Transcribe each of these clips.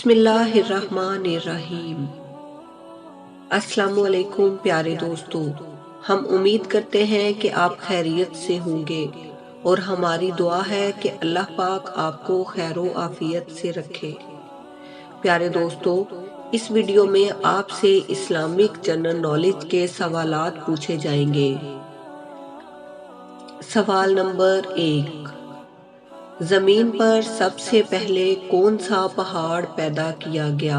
बिस्मिल्लाहिर्रहमानिर्रहीम। अस्सलाम वालेकुम प्यारे दोस्तों, हम उम्मीद करते हैं कि आप खैरियत से होंगे और हमारी दुआ है कि अल्लाह पाक आपको खैरो आफियत से रखे। प्यारे दोस्तों, इस वीडियो में आपसे इस्लामिक जनरल नॉलेज के सवालात पूछे जाएंगे। सवाल नंबर 1, जमीन पर सबसे पहले कौन सा पहाड़ पैदा किया गया?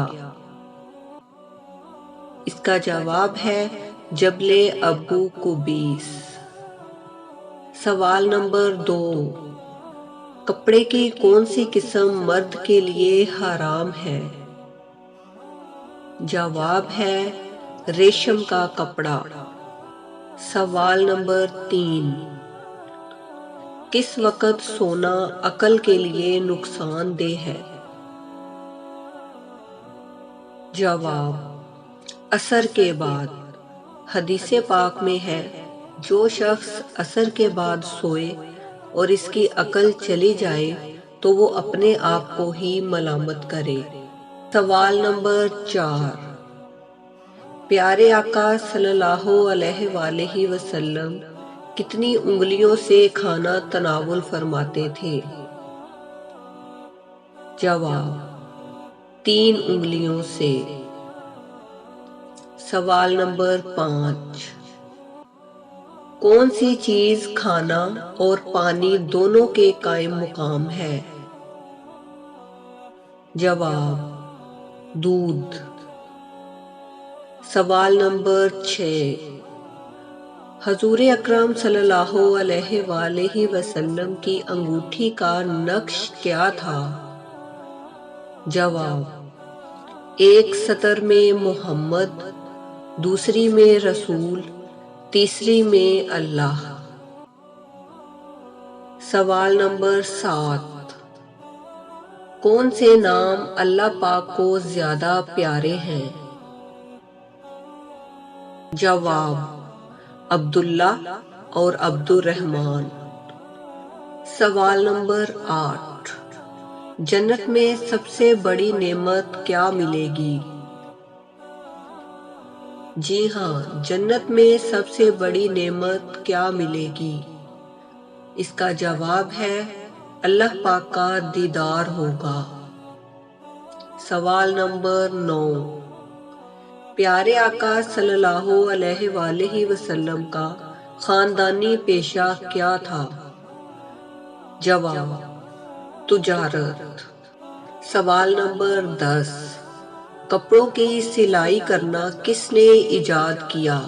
इसका जवाब है जबले अबू कुबीस। सवाल नंबर 2, कपड़े की कौन सी किस्म मर्द के लिए हराम है? जवाब है रेशम का कपड़ा। सवाल नंबर 3, किस वक्त सोना अक्ल के लिए नुकसानदेह है? जवाब असर के बाद। हदीस पाक में है, जो शख्स असर के बाद सोए और इसकी अक्ल चली जाए तो वो अपने आप को ही मलामत करे। सवाल नंबर 4, प्यारे आका सल्लल्लाहु अलैहि वसल्लम कितनी उंगलियों से खाना तनावुल फरमाते थे? जवाब 3 उंगलियों से। सवाल नंबर 5, कौन सी चीज खाना और पानी दोनों के कायम मुकाम है? जवाब दूध। सवाल नंबर 6, हजूर अकरम सल्लल्लाहु अलैहि वसल्लम की अंगूठी का नक्श क्या था? जवाब एक सतर में मोहम्मद, दूसरी में रसूल, तीसरी में अल्लाह। सवाल नंबर 7, कौन से नाम अल्लाह पाक को ज्यादा प्यारे हैं? जवाब अब्दुल्ला और अब्दुर्रहमान। सवाल नंबर 8, जन्नत में सबसे बड़ी नेमत क्या मिलेगी? जी हाँ, जन्नत में सबसे बड़ी नेमत क्या मिलेगी? इसका जवाब है अल्लाह पाक का दीदार होगा। सवाल नंबर 9, प्यारे आका सल्लल्लाहु अलैहि वसल्लम का खानदानी पेशा क्या था? जवाब तुजारत। सवाल नंबर 10, कपड़ों की सिलाई करना किसने इजाद किया?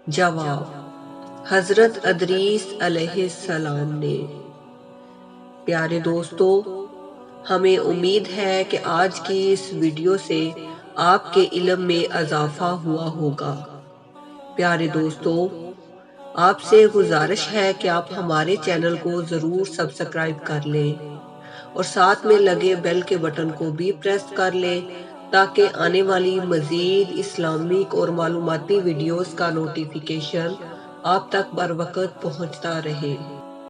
जवाब हजरत अदरीस अलैहिस्सलाम ने। प्यारे दोस्तों, हमें उम्मीद है कि आज की इस वीडियो से आपके इल्म में इजाफा हुआ होगा। प्यारे दोस्तों, आपसे गुजारिश है कि आप हमारे चैनल को जरूर सब्सक्राइब कर लें और साथ में लगे बेल के बटन को भी प्रेस कर लें ताकि आने वाली मजीद इस्लामिक और मालूमाती वीडियोस का नोटिफिकेशन आप तक बर वक्त पहुंचता रहे।